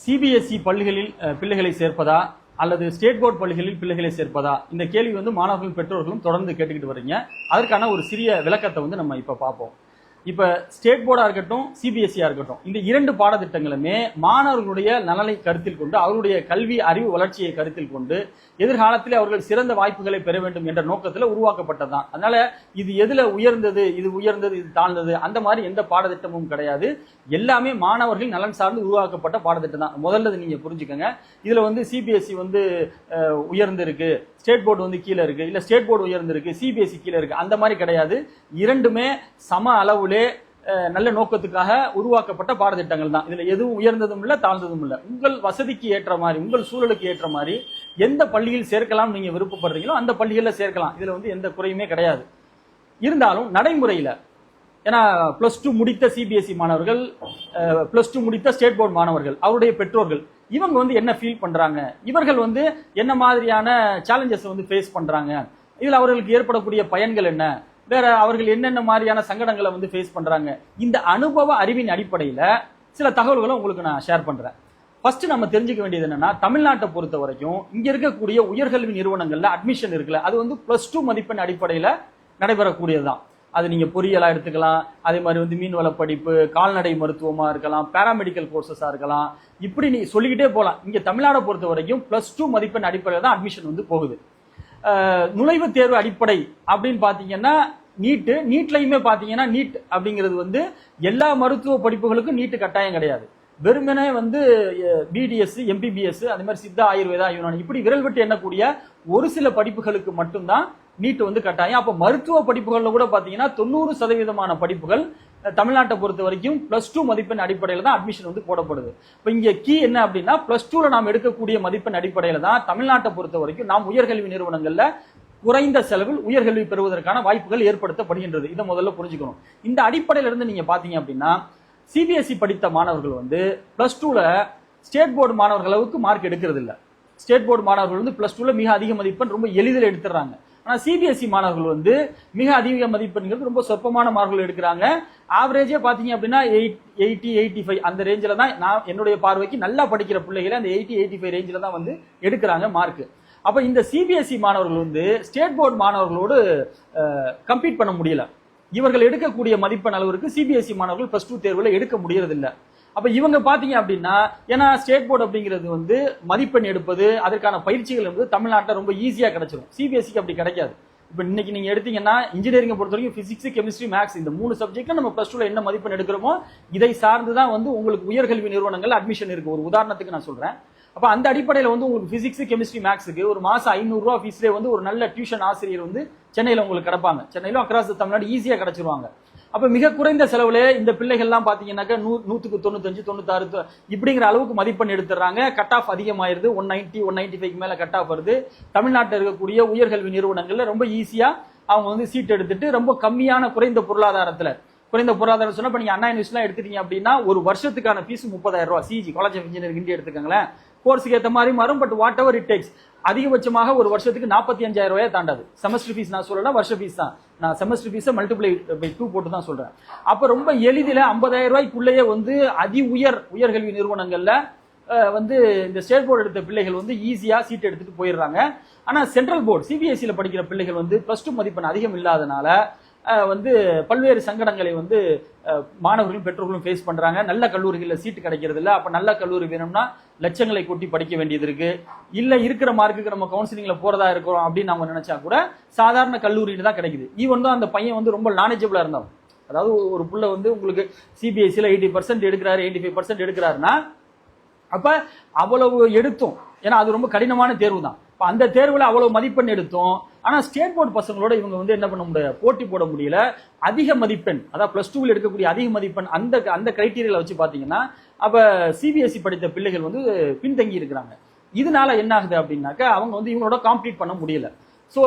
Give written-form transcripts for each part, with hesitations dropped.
CBSE பள்ளிகளில் பிள்ளைகளை சேர்ப்பதா அல்லது ஸ்டேட் போர்டு பள்ளிகளில் பிள்ளைகளை சேர்ப்பதா? இந்த கேள்வி மாணவர்களும் பெற்றோர்களும் தொடர்ந்து கேட்டுக்கிட்டு வரீங்க. அதற்கான ஒரு சிறிய விளக்கத்தை நம்ம இப்ப பார்ப்போம். இப்ப ஸ்டேட் போர்டா இருக்கட்டும், சிபிஎஸ்இயா இருக்கட்டும், இந்த இரண்டு பாடத்திட்டங்களுமே மாணவர்களுடைய நலனை கருத்தில் கொண்டு, அவருடைய கல்வி அறிவு வளர்ச்சியை கருத்தில் கொண்டு, எதிர்காலத்தில் அவர்கள் சிறந்த வாய்ப்புகளை பெற வேண்டும் என்ற நோக்கத்தில் உருவாக்கப்பட்டதுதான். அதனால இது எதுல உயர்ந்தது, இது உயர்ந்தது, இது தாழ்ந்தது, அந்த மாதிரி எந்த பாடத்திட்டமும் கிடையாது. எல்லாமே மாணவர்கள் நலன் சார்ந்து உருவாக்கப்பட்ட பாடத்திட்டம் தான். முதல்ல நீங்க புரிஞ்சுக்கங்க. இதுல சிபிஎஸ்இ உயர்ந்து இருக்கு, ஸ்டேட் போர்டு கீழே இருக்கு, இல்ல ஸ்டேட் போர்டு உயர்ந்து இருக்கு, சிபிஎஸ்இ கீழே இருக்கு, அந்த மாதிரி கிடையாது. இரண்டுமே சம அளவுலே நல்ல நோக்கத்துக்காக உருவாக்கப்பட்ட பாடத்திட்டங்கள் தான். இதுல எதுவும் உயர்ந்ததும் இல்ல, தாழ்ந்ததும் இல்ல. உங்கள் வசதிக்கு ஏற்ற மாதிரி, உங்கள் சூழலுக்கு ஏற்ற மாதிரி எந்த பள்ளியில் சேர்க்கலாம் நீங்க விருப்பப்படுறீங்களோ அந்த பள்ளிகள்ல சேர்க்கலாம். இதுல எந்த குறையுமே கிடையாது. இருந்தாலும் நடைமுறையில, ஏன்னா +2 முடித்த சிபிஎஸ்இ மாணவர்கள், +2 முடித்த ஸ்டேட் போர்டு மாணவர்கள், அவருடைய பெற்றோர்கள், இவங்க என்ன ஃபீல் பண்றாங்க, இவர்கள் என்ன மாதிரியான சேலஞ்சஸ் ஃபேஸ் பண்றாங்க, இதுல அவர்களுக்கு ஏற்படக்கூடிய பயன்கள் என்ன, வேற அவர்கள் என்னென்ன மாதிரியான சங்கடங்களை ஃபேஸ் பண்றாங்க, இந்த அனுபவ அறிவின் அடிப்படையில சில தகவல்களை உங்களுக்கு நான் ஷேர் பண்றேன். ஃபர்ஸ்ட் நம்ம தெரிஞ்சுக்க வேண்டியது என்னன்னா, தமிழ்நாட்டை பொறுத்த வரைக்கும் இங்க இருக்கக்கூடிய உயர்கல்வி நிறுவனங்கள்ல அட்மிஷன் இருக்குல்ல, அது +2 மதிப்பெண் அடிப்படையில நடைபெறக்கூடியதுதான். அது நீங்க பொறியியலா எடுத்துக்கலாம், அதே மாதிரி மீன்வள படிப்பு, கால்நடை மருத்துவமா இருக்கலாம், பாராமெடிக்கல் கோர்சஸா இருக்கலாம், இப்படி நீ சொல்லிக்கிட்டே போலாம். இங்க தமிழ்நாடை பொறுத்த வரைக்கும் +2 மதிப்பெண் அடிப்படையில் தான் அட்மிஷன் போகுது. நுழைவுத் தேர்வு அடிப்படை அப்படின்னு பாத்தீங்கன்னா நீட்லயுமே பாத்தீங்கன்னா, நீட் அப்படிங்கிறது எல்லா மருத்துவ படிப்புகளுக்கும் நீட் கட்டாயம் கிடையாது. வெறுமனே பிடிஎஸ், எம்பிபிஎஸ், அதே மாதிரி சித்தா, ஆயுர்வேதா, யுனானி, இப்படி விரல் விட்டு எண்ணக்கூடிய ஒரு சில படிப்புகளுக்கு மட்டும்தான் நீட் கட்டாயம். அப்ப மருத்துவ படிப்புகள்ல கூட பாத்தீங்கன்னா 90% படிப்புகள் தமிழ்நாட்டை பொறுத்த வரைக்கும் +2 மதிப்பெண் அடிப்படையில தான் அட்மிஷன் போடப்படுது. இப்ப இங்க கீ என்ன அப்படின்னா, +2ல நாம் எடுக்கக்கூடிய மதிப்பெண் அடிப்படையில தான் தமிழ்நாட்டை பொறுத்த வரைக்கும் நாம் உயர்கல்வி நிறுவனங்கள்ல குறைந்த செலவில் உயர்கல்வி பெறுவதற்கான வாய்ப்புகள் ஏற்படுத்தப்படுகின்றது. இதை முதல்ல புரிஞ்சுக்கணும். இந்த அடிப்படையில இருந்து நீங்க பாத்தீங்க அப்படின்னா, சிபிஎஸ்இ படித்த மாணவர்கள் +2ல ஸ்டேட் போர்டு மாணவர்களுக்கு மார்க் எடுக்கிறது இல்ல. ஸ்டேட் போர்டு மாணவர்கள் +2ல மிக அதிக மதிப்பெண் ரொம்ப எளிதில் எடுத்துறாங்க. ஆனா சிபிஎஸ்இ மாணவர்கள் மிக அதிக மதிப்பெண்கள் ரொம்ப சொற்பமான மார்க்குகள் எடுக்கிறாங்க. ஆவரேஜே பாத்தீங்க அப்படின்னா 80, 85 அந்த ரேஞ்சில தான், நான் என்னுடைய பார்வைக்கு நல்லா படிக்கிற பிள்ளைகளை அந்த 80, 85 ரேஞ்சில தான் எடுக்கிறாங்க மார்க். அப்ப இந்த சிபிஎஸ்இ மாணவர்கள் ஸ்டேட் போர்டு மாணவர்களோடு கம்பீட் பண்ண முடியல. இவர்கள் எடுக்கக்கூடிய மதிப்பெண் அளவிற்கு சிபிஎஸ்இ மாணவர்கள் +2 தேர்வுல எடுக்க முடியறது இல்ல. அப்ப இவங்க பாத்தீங்க அப்படின்னா, ஏன்னா ஸ்டேட் போர்டு அப்படிங்கிறது மதிப்பெண் எடுப்பது, அதற்கான பயிற்சிகள் என்பது தமிழ்நாட்டில் ரொம்ப ஈஸியா கிடைச்சிடும். சிபிஎஸ்சிக்கு அப்படி கிடைக்காது. இப்ப இன்னைக்கு நீங்க எடுத்தீங்கன்னா, இன்ஜினியரிங் பொறுத்த வரைக்கும் பிசிக்ஸ், கெமிஸ்ட்ரி, மேக்ஸ், இந்த 3 சப்ஜெக்ட்ல நம்ம +2ல என்ன மதிப்பெண் எடுக்கிறோமோ இதை சார்ந்துதான் உங்களுக்கு உயர்கல்வி நிறுவனங்கள் அட்மிஷன் இருக்கு. ஒரு உதாரணத்துக்கு நான் சொல்றேன். அப்ப அந்த அடிப்படையில உங்களுக்கு பிசிக்ஸ், கெமிஸ்ட்ரி, மேக்ஸுக்கு ஒரு மாசம் 500 ரூபாய் ஃபீஸ்ல ஒரு நல்ல டியூஷன் ஆசிரியர் சென்னையில உங்களுக்கு கிடைப்பாங்க. சென்னையிலும் அக்ராஸ் தமிழ்நாடு ஈஸியா கிடைச்சிருவாங்க. அப்ப மிக குறைந்த செலவுல இந்த பிள்ளைகள்லாம் பாத்தீங்கன்னாக்க 100க்கு 95, 96 இப்படிங்கிற அளவுக்கு மதிப்பெண் எடுத்துறாங்க. Cut off அதிகமாயிருது. 190, 195 மேல கட் ஆஃப் வருது. தமிழ்நாட்டில் இருக்கக்கூடிய உயர்கல்வி நிறுவனங்கள்ல ரொம்ப ஈஸியா அவங்க சீட் எடுத்துட்டு ரொம்ப கம்மியான குறைந்த பொருளாதாரம் சொன்னா, இப்ப நீங்க அண்ணா யூனிவர்சிட்டி எடுத்துட்டீங்க அப்படின்னா ஒரு வருஷத்துக்கான ஃபீஸ் 30,000 ரூபாய். சிஜி, காலேஜ் ஆஃப் இன்ஜினியரிங் இந்தியா எடுத்துக்கங்களேன். கோர்ஸுக்கு ஏற்ற மாதிரி மாறும். But whatever it takes, அதிகபட்சமாக ஒரு வருஷத்துக்கு 45,000 ரூபாய் தாண்டாது. செமஸ்டர் ஃபீஸ் நான் சொல்லல, வருஷ ஃபீஸ் தான். நான் செமஸ்டர் ஃபீஸை மல்டிப்ளை பை 2 போட்டு தான் சொல்றேன். அப்ப ரொம்ப எளிதில 50,000 ரூபாய்க்குள்ளேயே உயர்கல்வி நிறுவனங்கள்ல இந்த ஸ்டேட் போர்டு எடுத்த பிள்ளைகள் ஈஸியா சீட் எடுத்துட்டு போயிடுறாங்க. ஆனா சென்ட்ரல் போர்டு சிபிஎஸ்இல படிக்கிற பிள்ளைகள் +2 மதிப்பெண் அதிகம் இல்லாதனால பல்வேறு சங்கடங்களை மாணவர்களும் பெற்றோர்களும் ஃபேஸ் பண்றாங்க. நல்ல கல்லூரிகளில் சீட்டு கிடைக்கிறது இல்ல. அப்ப நல்ல கல்லூரி வேணும்னா லட்சங்களை கொட்டி படிக்க வேண்டியது இருக்கு. இல்ல இருக்கிற மார்க்குக்கு நம்ம கவுன்சிலிங்ல போறதா இருக்கிறோம் அப்படின்னு நம்ம நினைச்சா கூட சாதாரண கல்லூரின்னு தான் கிடைக்குது. ஈவன் அந்த பையன் ரொம்ப நாலேஜபிளா இருந்தாலும், அதாவது ஒரு புள்ள உங்களுக்கு சிபிஎஸ்இல 80% எடுக்கிறாரு, 85% எடுக்கிறாருன்னா, அப்ப அவ்வளவு எடுத்தோம். ஏன்னா அது ரொம்ப கடினமான தேர்வு தான். அந்த தேர்வுல அவ்வளவு மதிப்பெண் எடுத்தோம். ஆனா ஸ்டேட் போர்டு பசங்களோட இவங்க என்ன பண்ண முடியல, போட்டி போட முடியல. அதிக மதிப்பெண், அதாவது +2ல எடுக்கக்கூடிய அதிக மதிப்பெண் அந்த கிரைட்டீரியால வச்சு பாத்தீங்கன்னா, அப்ப சிபிஎஸ்இ படித்த பிள்ளைகள் பின்தங்கி இருக்கிறாங்க. இதனால என்ன ஆகுது அப்படின்னாக்கா, அவங்க இவங்களோட காம்பீட் பண்ண முடியல. சோ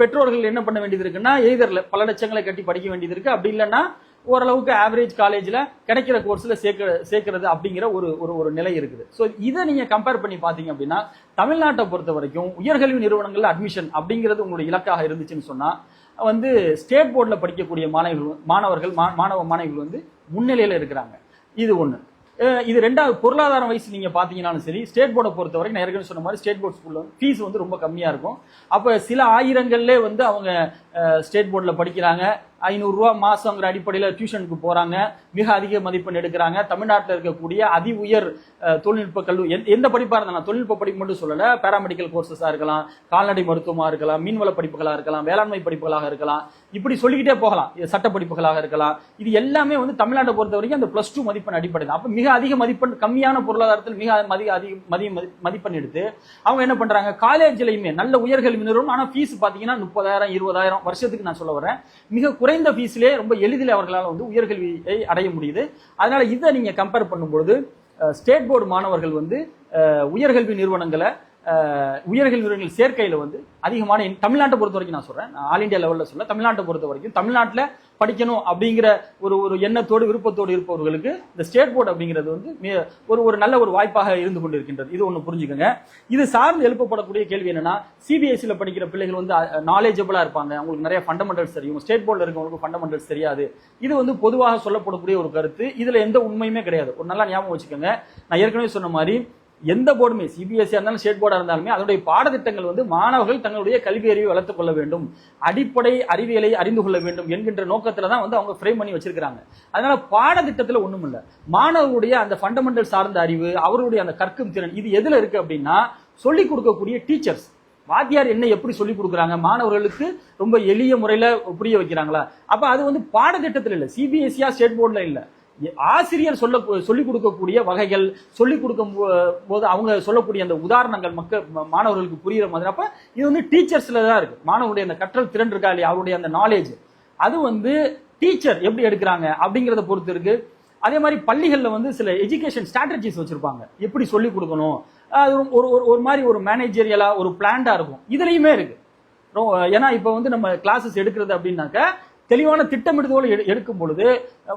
பெற்றோர்கள் என்ன பண்ண வேண்டியது இருக்குன்னா, எய்தர்ல பல லட்சங்களை கட்டி படிக்க வேண்டியது இருக்கு. அப்படி இல்லைன்னா ஓரளவுக்கு ஆவரேஜ் காலேஜ்ல கிடைக்கிற கோர்ஸ்ல சேர்க்கிறது அப்படிங்கிற ஒரு நிலை இருக்குது. சோ இதை நீங்க கம்பேர் பண்ணி பாத்தீங்க அப்படின்னா, தமிழ்நாட்டை பொறுத்த வரைக்கும் உயர்கல்வி நிறுவனங்கள்ல அட்மிஷன் அப்படிங்கிறது உங்களுடைய இலக்காக இருந்துச்சுன்னு சொன்னா, ஸ்டேட் போர்டுல படிக்கக்கூடிய மாணவர்கள் முன்னிலையில இருக்கிறாங்க. இது ஒண்ணு. இது ரெண்டாவது பொருளாதார வயசு நீங்க பாத்தீங்கன்னாலும் சரி, ஸ்டேட் போர்டை பொறுத்த வரைக்கும் நான் ஏற்கனவே சொன்ன மாதிரி ஸ்டேட் போர்ட் ஸ்கூல்ல ஃபீஸ் வந்து ரொம்ப கம்மியா இருக்கும். அப்ப சில ஆயிரங்கள்லே வந்து அவங்க ஸ்டேட் போர்ட்ல படிக்கிறாங்க. 500 ரூபா மாசங்கிற அடிப்படையில் டியூஷனுக்கு போறாங்க. மிக அதிக மதிப்பெண் எடுக்கிறாங்க. தமிழ்நாட்டில் இருக்கக்கூடிய அதி உயர் தொழில்நுட்ப கல்லூரி எந்த படிப்பா இருந்தாலும், தொழில்நுட்ப படிப்பு மட்டும் சொல்லல, பேராமெடிக்கல் கோர்சஸா இருக்கலாம், கால்நடை மருத்துவமா இருக்கலாம், மீன்வள படிப்புகளா இருக்கலாம், வேளாண்மை படிப்புகளாக இருக்கலாம், இப்படி சொல்லிக்கிட்டே போகலாம், சட்ட படிப்புகளாக இருக்கலாம். இது எல்லாமே வந்து தமிழ்நாட்டை பொறுத்த வரைக்கும் அந்த +2 மதிப்பெண் அடிப்படை. அப்ப மிக அதிக மதிப்பெண், கம்மியான பொருளாதாரத்தில் மிக மதிப்பெண் எடுத்து அவங்க என்ன பண்றாங்க, காலேஜ்லயுமே நல்ல உயர்கல்வி நிறுவனம், ஆனா ஃபீஸ் பாத்தீங்கன்னா 30,000 20,000 வருஷத்துக்கு நான் சொல்ல வரேன். மிக குறைந்த ஃபீஸ்லேயே ரொம்ப எளிதில் அவர்களால் வந்து உயர்கல்வியை அடைய முடியுது. அதனால இதை நீங்க கம்பேர் பண்ணும்போது ஸ்டேட் போர்டு மாணவர்கள் வந்து உயர்கல்வி நிறுவனங்களை சேர்க்கையில வந்து அதிகமான, தமிழ்நாட்டை பொறுத்த வரைக்கும் நான் சொல்றேன், ஆல் இந்தியா லெவல்ல சொல்ல, தமிழ்நாட்டை பொறுத்த வரைக்கும் தமிழ்நாட்டில் படிக்கணும் அப்படிங்கிற ஒரு எண்ணத்தோடு விருப்பத்தோடு இருப்பவர்களுக்கு இந்த ஸ்டேட் போர்டு அப்படிங்கிறது வந்து ஒரு நல்ல ஒரு வாய்ப்பாக இருந்து கொண்டிருக்கின்றது. இது ஒண்ணு புரிஞ்சுக்கோங்க. இது சார்ந்து எழுப்பப்படக்கூடிய கேள்வி என்னன்னா, சிபிஎஸ்சில படிக்கிற பிள்ளைகள் வந்து நாலேஜபிளா இருப்பாங்க, அவங்களுக்கு நிறைய ஃபண்டமெண்டல்ஸ் தெரியும், ஸ்டேட் போர்டில் இருக்கவங்களுக்கு ஃபண்டமெண்டல்ஸ் தெரியாது. இது வந்து பொதுவாக சொல்லப்படக்கூடிய ஒரு கருத்து. இதுல எந்த உண்மையுமே கிடையாது. ஒரு நல்லா ஞாபகம் வச்சுக்கோங்க. நான் ஏற்கனவே சொன்ன மாதிரி எந்த போர்டுமே, சிபிஎஸ்சி இருந்தாலும் ஸ்டேட் போர்டா இருந்தாலுமே, அதனுடைய பாடத்திட்டங்கள் வந்து மாணவர்கள் தங்களுடைய கல்வி அறிவை வளர்த்துக் கொள்ள வேண்டும், அடிப்படை அறிவியலை அறிந்து கொள்ள வேண்டும் என்கின்ற நோக்கத்துல தான் வந்து அவங்க ஃப்ரேம் பண்ணி வச்சிருக்காங்க. அதனால பாடத்திட்டத்துல ஒண்ணும் இல்ல, மாணவர்களுடைய அந்த ஃபண்டமெண்டல் சார்ந்த அறிவு, அவருடைய அந்த கற்கும் திறன், இது எதுல இருக்கு அப்படின்னா சொல்லிக் கொடுக்கக்கூடிய டீச்சர்ஸ், வாத்தியார் என்ன எப்படி சொல்லிக் கொடுக்குறாங்க, மாணவர்களுக்கு ரொம்ப எளிய முறையில புரிய வைக்கிறாங்களா. அப்ப அது வந்து பாடத்திட்டத்தில் இல்ல, சிபிஎஸ்சியா ஸ்டேட் போர்டுல இல்ல, ஆசிரியர் சொல்லிக் கொடுக்கக்கூடிய வகைகள், சொல்லிக் கொடுக்கும் போது அவங்க சொல்லக்கூடிய அந்த உதாரணங்கள் மாணவர்களுக்கு புரியுற மாதிரி. அப்ப இது வந்து டீச்சர்ஸ்ல தான் இருக்கு. மாணவருடைய அந்த கற்றல் திறன் இருக்கா இல்லையா, அவருடைய அந்த நாலேஜ், அது வந்து டீச்சர் எப்படி எடுக்கிறாங்க அப்படிங்கறத பொறுத்து இருக்கு. அதே மாதிரி பள்ளிகள்ல வந்து சில எஜுகேஷன் ஸ்ட்ராட்டஜிஸ் வச்சிருப்பாங்க, எப்படி சொல்லிக் கொடுக்கணும், ஒரு மாதிரி ஒரு மேனேஜரியலா ஒரு பிளான்டா இருக்கும். இதுலயுமே இருக்கு. ஏன்னா இப்ப வந்து நம்ம கிளாஸஸ் எடுக்கிறது அப்படின்னாக்க தெளிவான திட்டமிடுதோடு எடுக்கும் பொழுது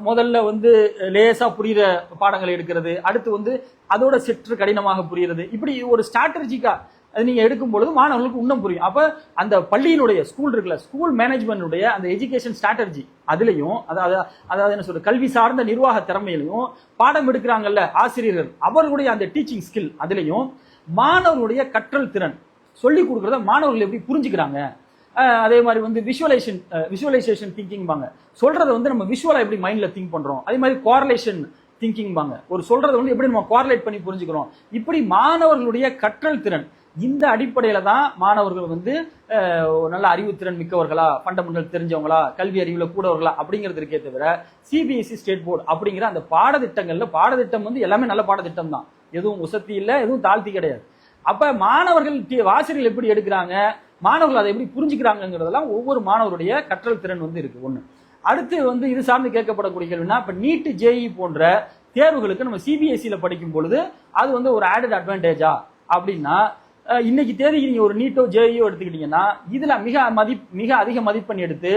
முதல்ல வந்து லேசா புரியுற பாடங்களை எடுக்கிறது, அடுத்து வந்து அதோட சற்று கடினமாக புரியுறது, இப்படி ஒரு ஸ்ட்ராட்டஜிக்கா அது நீங்க எடுக்கும் பொழுது மாணவர்களுக்கு இன்னும் புரியும். அப்ப அந்த பள்ளியினுடைய ஸ்கூல் இருக்குல்ல, ஸ்கூல் மேனேஜ்மெண்ட்டுடைய அந்த எஜுகேஷன் ஸ்ட்ராட்டஜி, அதுலயும் அதாவது என்ன சொல்ற கல்வி சார்ந்த நிர்வாக திறமையிலையும், பாடம் எடுக்கிறாங்கல்ல ஆசிரியர்கள், அவர்களுடைய அந்த டீச்சிங் ஸ்கில், அதுலயும் மாணவர்களுடைய கற்றல் திறன், சொல்லிக் கொடுக்கறத மாணவர்கள் எப்படி புரிஞ்சுக்கிறாங்க, அதே மாதிரி வந்து விஷுவலைசேஷன் திங்கிங் பாங்க, சொல்றதை வந்து நம்ம விஷுவலா எப்படி மைண்ட்ல திங்க் பண்றோம், அதே மாதிரி கோரிலேஷன் திங்கிங் பாங்க, ஒரு சொல்றதை வந்து எப்படி நம்ம கோரிலேட் பண்ணி புரிஞ்சுக்கிறோம். இப்படி மாணவர்களுடைய கற்றல் திறன், இந்த அடிப்படையில தான் மாணவர்கள் வந்து நல்ல அறிவுத்திறன் மிக்கவர்களா, ஃபண்டமெண்டல் தெரிஞ்சவங்களா, கல்வி அறிவுல கூடவர்களா அப்படிங்கிறது இருக்கே தவிர, சிபிஎஸ்சி ஸ்டேட் போர்டு அப்படிங்கிற அந்த பாடத்திட்டங்கள்ல, பாடத்திட்டம் வந்து எல்லாமே நல்ல பாடத்திட்டம் தான், எதுவும் உசத்தி இல்லை, எதுவும் தாழ்த்தி கிடையாது. அப்ப மாணவர்கள் ஆசிரியர்கள் எப்படி எடுக்கிறாங்க, மாணவர்கள் அதை எப்படி புரிஞ்சுக்கிறாங்கிறதெல்லாம் ஒவ்வொரு மாணவருடைய கற்றல் திறன் வந்து இருக்கு. ஒண்ணு. அடுத்து வந்து இது சார்ந்து கேட்கப்படக்கூடிய கேள்வினா, இப்ப நீட் ஜேஇ போன்ற தேர்வுகளுக்கு நம்ம சிபிஎஸ்சியில படிக்கும் பொழுது அது வந்து ஒரு ஆடட் அட்வான்டேஜா அப்படின்னா, இன்னைக்கு தேதிக்கு நீங்க ஒரு நீட்டோ ஜேஇயோ எடுத்துக்கிட்டீங்கன்னா, இதுல மிக அதிக மதிப்பெண் எடுத்து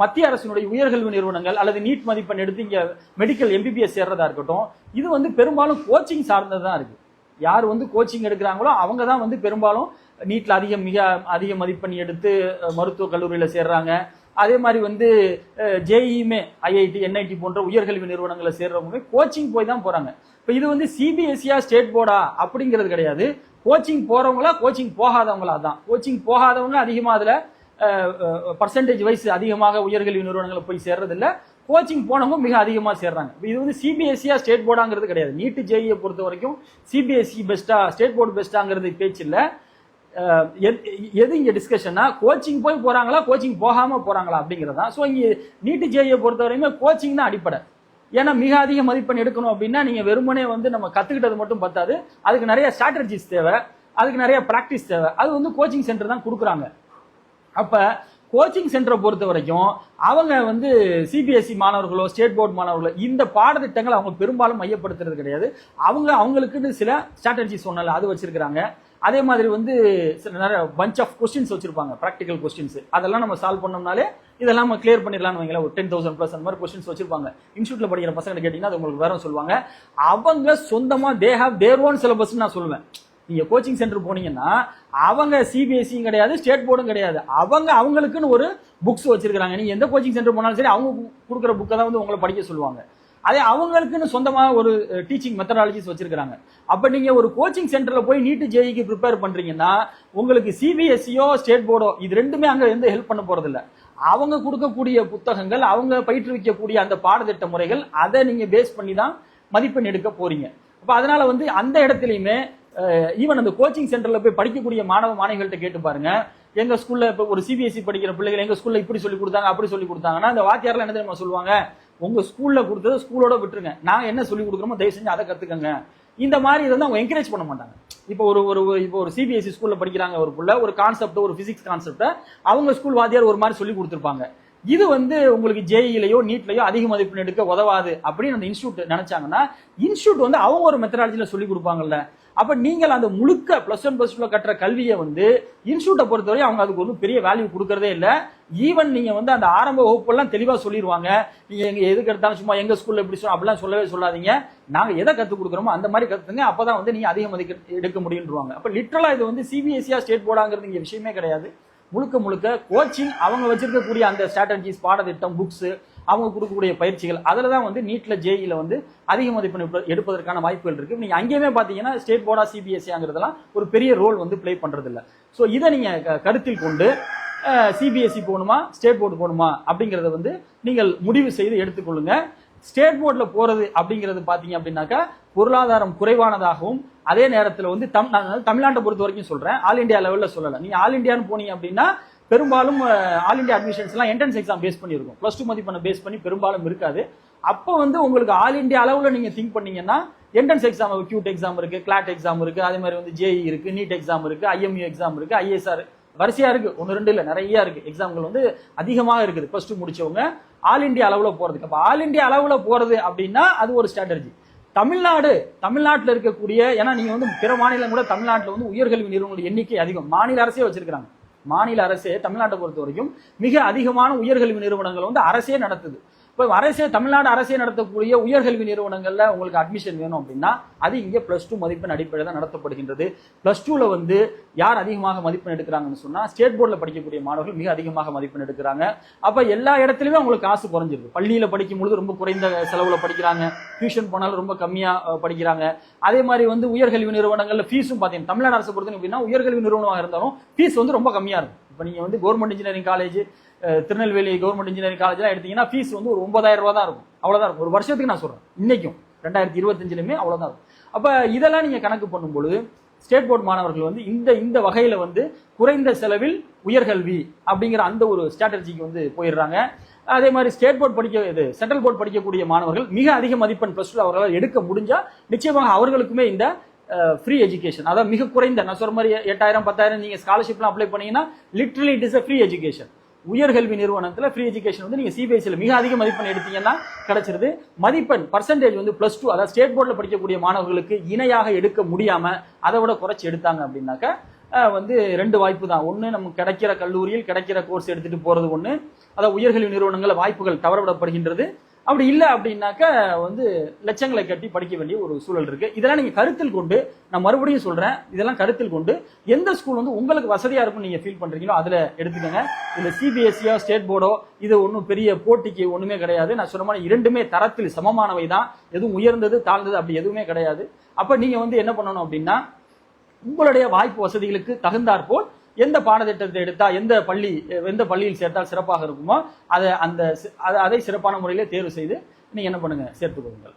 மத்திய அரசினுடைய உயர்கல்வி நிறுவனங்கள் அல்லது நீட் மதிப்பெண் எடுத்து இங்க மெடிக்கல் எம்பிபிஎஸ் சேர்றதா இருக்கட்டும், இது வந்து பெரும்பாலும் கோச்சிங் சார்ந்ததுதான் இருக்கு. யார் வந்து கோச்சிங் எடுக்கிறாங்களோ அவங்க தான் வந்து பெரும்பாலும் நீட்ல மிக அதிக மதிப்பெண் எடுத்து மருத்துவ கல்லூரியில சேர்றாங்க. அதே மாதிரி வந்து ஜேஇயுமே ஐஐடி என்ஐடி போன்ற உயர்கல்வி நிறுவனங்களை சேர்றவங்க கோச்சிங் போய் தான் போறாங்க. இப்ப இது வந்து சிபிஎஸ்சியா ஸ்டேட் போர்டா அப்படிங்கிறது கிடையாது. கோச்சிங் போறவங்களா கோச்சிங் போகாதவங்களா தான். கோச்சிங் போகாதவங்க அதிகமா அதுல பர்சன்டேஜ் வைஸ் அதிகமாக உயர்கல்வி நிறுவனங்களை போய் சேர்றது இல்ல, கோச்சிங் போனவங்க மிக அதிகமா சேர்றாங்க. இது வந்து சிபிஎஸ்சியா ஸ்டேட் போர்டாங்கிறது கிடையாது. நீட் ஜேஇயை பொறுத்த வரைக்கும் சிபிஎஸ்சி பெஸ்டா ஸ்டேட் போர்டு பெஸ்டாங்கிறது பேச்சு இல்ல. எது இங்க டிஸ்கஷன்னா, கோச்சிங் போய் போறாங்களா கோச்சிங் போகாம போறாங்களா அப்படிங்கிறதா. ஸோ இங்க நீட் ஜேஇயை பொறுத்த வரைக்குமே கோச்சிங் தான் அடிப்படை. ஏன்னா மிக அதிக மதிப்பெண் எடுக்கணும் அப்படின்னா நீங்க வெறுமனே வந்து நம்ம கத்துக்கிட்டது மட்டும் பத்தாது, அதுக்கு நிறைய ஸ்ட்ராட்டஜிஸ் தேவை, அதுக்கு நிறைய பிராக்டிஸ் தேவை. அது வந்து கோச்சிங் சென்டர் தான் கொடுக்குறாங்க. அப்ப கோச்சிங் சென்டரை பொறுத்த வரைக்கும் அவங்க வந்து சிபிஎஸ்சி மாணவர்களோ ஸ்டேட் போர்டு மாணவர்களோ இந்த பாடத்திட்டங்களை அவங்க பெரும்பாலும் மையப்படுத்துறது கிடையாது. அவங்களுக்குன்னு சில ஸ்ட்ராட்டஜி சொன்னால அது வச்சிருக்காங்க. அதே மாதிரி வந்து நிறைய பஞ்ச் ஆஃப் கொஸ்டின்ஸ் வச்சிருப்பாங்க, ப்ராக்டிகல் கொஸ்டின்ஸ். அதெல்லாம் நம்ம சால்வ் பண்ணோம்னாலே இதெல்லாம் நம்ம கிளியர் பண்ணிடலாம்னு வைங்களேன். ஒரு 10,000+ அந்த மாதிரி கொஸ்டின்ஸ் வச்சிருப்பாங்க. இன்ஸ்டியூட்ல படிக்கிற பசங்க கேட்டீங்கன்னா அது உங்களுக்கு வேற சொல்லுவாங்க. அவங்க சொந்தமா they have their own syllabus நான் சொல்லுவேன். நீங்க கோச்சிங் சென்டர் போனீங்கன்னா அவங்க சிபிஎஸ்சியும் கிடையாது ஸ்டேட் போர்டும் கிடையாது, அவங்களுக்குன்னு ஒரு புக்ஸ் வச்சிருக்காங்க. நீங்க எந்த கோச்சிங் சென்டர் போனாலும் சரி அவங்க கொடுக்குற புக்கை தான் வந்து உங்களை படிக்க சொல்லுவாங்க. அதே அவங்களுக்குன்னு சொந்தமாக ஒரு டீச்சிங் மெத்தடாலஜிஸ் வச்சிருக்காங்க. அப்ப நீங்க ஒரு கோச்சிங் சென்டர்ல போய் நீட் ஜேஇக்கு ப்ரிப்பேர் பண்றீங்கன்னா உங்களுக்கு சிபிஎஸ்இயோ ஸ்டேட் போர்டோ இது ரெண்டுமே அங்க எந்த ஹெல்ப் பண்ண போறது இல்ல. அவங்க கொடுக்கக்கூடிய புத்தகங்கள், அவங்க பயிற்றுவிக்கக்கூடிய அந்த பாடத்திட்ட முறைகள், அதை நீங்க பேஸ் பண்ணி தான் மதிப்பெண் எடுக்க போறீங்க. அப்ப அதனால வந்து அந்த இடத்துலயுமே ஈவன் அந்த கோச்சிங் சென்டர்ல போய் படிக்கக்கூடிய மாணவ மாணவிகள்கிட்ட கேட்டு பாருங்க. எங்க ஸ்கூல்ல இப்ப ஒரு சிபிஎஸ்இ படிக்கிற பிள்ளைகள் எங்க ஸ்கூல்ல இப்படி சொல்லி கொடுத்தாங்க அப்படி சொல்லி கொடுத்தாங்கன்னா அந்த வாத்தியார்லாம் என்ன தெரியுமா சொல்லுவாங்க, உங்க ஸ்கூல்ல கொடுத்தது ஸ்கூலோட விட்டுருங்க, நாங்க என்ன சொல்லி கொடுக்குறோமோ தயவு செஞ்சு அதை கத்துக்கங்க. இந்த மாதிரி இதை அவங்க என்கரேஜ் பண்ண மாட்டாங்க. இப்போ ஒரு சிபிஎஸ்இ ஸ்கூல்ல படிக்கிறாங்க ஒரு புள்ள, ஒரு கான்செப்ட், ஒரு பிசிக்ஸ் கான்செப்ட அவங்க ஸ்கூல் வாத்தியார் ஒரு மாதிரி சொல்லி கொடுத்துருப்பாங்க. இது வந்து உங்களுக்கு ஜேஇலையோ நீட்லயோ அதிக மதிப்பெண் எடுக்க உதவாது அப்படின்னு அந்த இன்ஸ்டியூட் நினைச்சாங்கன்னா இன்ஸ்டியூட் வந்து அவங்க ஒரு மெத்தடாலஜில சொல்லி கொடுப்பாங்கல்ல. அப்ப நீங்கள் அந்த முழுக்க பிளஸ் ஒன் பிளஸ் டூல கட்டுற கல்வியை வந்து இன்ஸ்டியூட்டை பொறுத்தவரை அவங்க அதுக்கு ஒன்றும் பெரிய வேல்யூ கொடுக்கறதே இல்லை. ஈவன் நீங்க வந்து அந்த ஆரம்ப வகுப்பெல்லாம் தெளிவா சொல்லிடுவாங்க. நீங்க எங்க எதுக்கு எடுத்தாலும் சும்மா எங்க ஸ்கூல்ல எப்படி சொல்ல அப்படிலாம் சொல்லவே சொல்லாதீங்க, நாங்க எதை கத்துக் கொடுக்குறோமோ அந்த மாதிரி கத்துங்க, அப்பதான் வந்து நீங்க அதிக மதிக்க எடுக்க முடியும்ன்றாங்க. அப்ப லிட்டரலா இது வந்து சிபிஎஸ்இயா ஸ்டேட் போர்டாங்கிறது இங்க விஷயமே கிடையாது. முழுக்க முழுக்க கோச்சிங், அவங்க வச்சிருக்கக்கூடிய அந்த ஸ்ட்ராட்டஜிஸ், பாடத்திட்டம், புக்ஸ், அவங்க கொடுக்கக்கூடிய பயிற்சிகள், அதுல தான் வந்து நீட்ல ஜேஇல வந்து அதிக மதிப்பெண் எடுப்பதற்கான வாய்ப்புகள் இருக்கு. நீங்க அங்கேயுமே பாத்தீங்கன்னா ஸ்டேட் போர்டா சிபிஎஸ்இங்கிறதெல்லாம் ஒரு பெரிய ரோல் வந்து பிளே பண்றது இல்ல. ஸோ இதை நீங்க கருத்தில் கொண்டு சிபிஎஸ்இ போகணுமா ஸ்டேட் போர்டு போகணுமா அப்படிங்கறத வந்து நீங்கள் முடிவு செய்து எடுத்துக்கொள்ளுங்க. ஸ்டேட் போர்டில் போறது அப்படிங்கிறது பாத்தீங்க அப்படின்னாக்கா பொருளாதாரம் குறைவானதாகவும், அதே நேரத்தில் வந்து தமிழ்நாட்டை பொறுத்த வரைக்கும் சொல்றேன், ஆல் இண்டியா லெவல்ல சொல்லல. நீங்க ஆல் இண்டியான்னு போனீங்க அப்படின்னா பெரும்பாலும் ஆல் இண்டியா அட்மிஷன்ஸ் எல்லாம் என்ட்ரன்ஸ் எக்ஸாம் பேஸ் பண்ணி இருக்கும், பிளஸ் டூ மதிப்பெண்ணை பேஸ் பண்ணி பெரும்பாலும் இருக்காது. அப்போ வந்து உங்களுக்கு ஆல் இண்டியா அளவுல நீங்க திங்க் பண்ணீங்கன்னா என்ட்ரன்ஸ் எக்ஸாம், கியூட் எக்ஸாம் இருக்கு, கிளாட் எக்ஸாம் இருக்கு, அதே மாதிரி வந்து ஜேஇ இருக்கு, நீட் எக்ஸாம் இருக்கு, ஐஎம்யூ எக்ஸாம் இருக்கு, ஐஎஸ்ஆர் வரிசையா இருக்கு, 1 2 இல்ல நிறைய இருக்கு. எக்ஸாம்கள் வந்து அதிகமாக இருக்குது பிளஸ் டூ முடிச்சவங்க ஆல் இண்டியா அளவுல போறதுக்கு. அப்ப ஆல் இண்டியா அளவுல போறது அப்படின்னா அது ஒரு ஸ்ட்ராட்டஜி. தமிழ்நாட்டில் இருக்கக்கூடிய, ஏன்னா நீங்க வந்து பிற மாநிலம் கூட தமிழ்நாட்டில் வந்து உயர்கல்வி நிறுவனங்கள் எண்ணிக்கை அதிகம், மாநில அரசே வச்சிருக்காங்க. மாநில அரசே தமிழ்நாட்டை பொறுத்த வரைக்கும் மிக அதிகமான உயர்கல்வி நிறுவனங்கள் வந்து அரசே நடத்துது. இப்போ தமிழ்நாடு அரசே நடத்தக்கூடிய உயர்கல்வி நிறுவனங்கள்ல உங்களுக்கு அட்மிஷன் வேணும் அப்படின்னா அது இங்கே பிளஸ் டூ மதிப்பெண் அடிப்படையில் தான் நடத்தப்படுகின்றது. பிளஸ் டூல வந்து யார் அதிகமாக மதிப்பெண் எடுக்கிறாங்கன்னு சொன்னா ஸ்டேட் போர்டில் படிக்கக்கூடிய மாணவர்கள் மிக அதிகமாக மதிப்பெண் எடுக்கிறாங்க. அப்ப எல்லா இடத்துலயுமே அவங்களுக்கு காசு குறைஞ்சிருக்கு. பள்ளியில படிக்கும் பொழுது ரொம்ப குறைந்த செலவுல படிக்கிறாங்க, டியூஷன் போனாலும் ரொம்ப கம்மியா படிக்கிறாங்க. அதே மாதிரி வந்து உயர்கல்வி நிறுவனங்கள்ல ஃபீஸும் பாத்தீங்கன்னா தமிழ்நாடு அரசு பொறுத்தவரைக்கும் அப்படின்னா உயர்கல்வி நிறுவனமாக இருந்தாலும் ஃபீஸ் வந்து ரொம்ப கம்மியா இருக்கும். இப்போ நீங்க வந்து government engineering college, Tirunelveli government engineering காலேஜ்லாம் எடுத்தீங்கன்னா ஃபீஸ் வந்து ஒரு 9,000 ரூபா தான் இருக்கும், அவ்வளவுதான் இருக்கும். ஒரு வருஷத்துக்கு நான் சொல்றேன், இன்னைக்கும் 2025 அவ்வளவுதான் இருக்கும். அப்ப இதெல்லாம் நீங்க கணக்கு பண்ணும்பொழுது ஸ்டேட் போர்டு மாணவர்கள் வந்து இந்த வகையில வந்து குறைந்த செலவில் உயர்கல்வி அப்படிங்கிற அந்த ஒரு ஸ்ட்ராட்டஜிக்கு வந்து போயிடுறாங்க. அதே மாதிரி ஸ்டேட் போர்டு சென்ட்ரல் போர்டு படிக்கக்கூடிய மாணவர்கள் மிக அதிக மதிப்பெண் பிளஸ் டூ அவர்களால் எடுக்க முடிஞ்சா நிச்சயமாக அவர்களுக்குமே இந்த ஃப்ரீ எஜுகேஷன், அதாவது மிக குறைந்த, நான் சொல்ற மாதிரி 8,000 10,000 நீங்க ஸ்காலர்ஷிப்லாம் அப்ளை பண்ணீங்கன்னா literally it is a free education. உயர்கல்வி நிறுவனத்தில் ஃப்ரீ எஜுகேஷன் வந்து நீங்க சிபிஎஸ்இல மிக அதிக மதிப்பெண் எடுத்தீங்கன்னா கிடைச்சிருது. மதிப்பெண் பர்சன்டேஜ் வந்து பிளஸ் டூ, அதாவது ஸ்டேட் போர்டில் படிக்கக்கூடிய மாணவர்களுக்கு இணையாக எடுக்க முடியாம அதை விட குறைச்சி எடுத்தாங்க அப்படின்னாக்க வந்து 2 வாய்ப்பு தான். ஒன்று, நமக்கு கிடைக்கிற கல்லூரியில் கிடைக்கிற கோர்ஸ் எடுத்துட்டு போறது ஒன்று, அதாவது உயர்கல்வி நிறுவனங்கள் வாய்ப்புகள் தவறவிடப்படுகின்றது. அப்படி இல்லை அப்படின்னாக்க வந்து லட்சங்களை கட்டி படிக்க வேண்டிய ஒரு சூழல் இருக்கு. இதெல்லாம் நீங்க கருத்தில் கொண்டு, நான் மறுபடியும் சொல்றேன், இதெல்லாம் கருத்தில் கொண்டு எந்த ஸ்கூல் வந்து உங்களுக்கு வசதியா இருக்கும் நீங்க ஃபீல் பண்றீங்களோ அதுல எடுத்துக்கோங்க. இந்த சிபிஎஸ்இயோ ஸ்டேட் போர்டோ இது ஒன்றும் பெரிய போட்டிக்கு ஒண்ணுமே கிடையாது. நான் சொன்ன மாதிரி இரண்டுமே தரத்தில் சமமானவை தான், எதுவும் உயர்ந்தது தாழ்ந்தது அப்படி எதுவுமே கிடையாது. அப்ப நீங்க வந்து என்ன பண்ணணும் அப்படின்னா உங்களுடைய வாய்ப்பு வசதிகளுக்கு தகுந்தாற்போல் எந்த பாடத்திட்டத்தை எடுத்தா எந்த பள்ளியில் சேர்த்தால் சிறப்பாக இருக்குமோ அதை சிறப்பான முறையிலே தேர்வு செய்து நீங்க என்ன பண்ணுங்க சேர்த்துக்கொள்ளுங்கள்.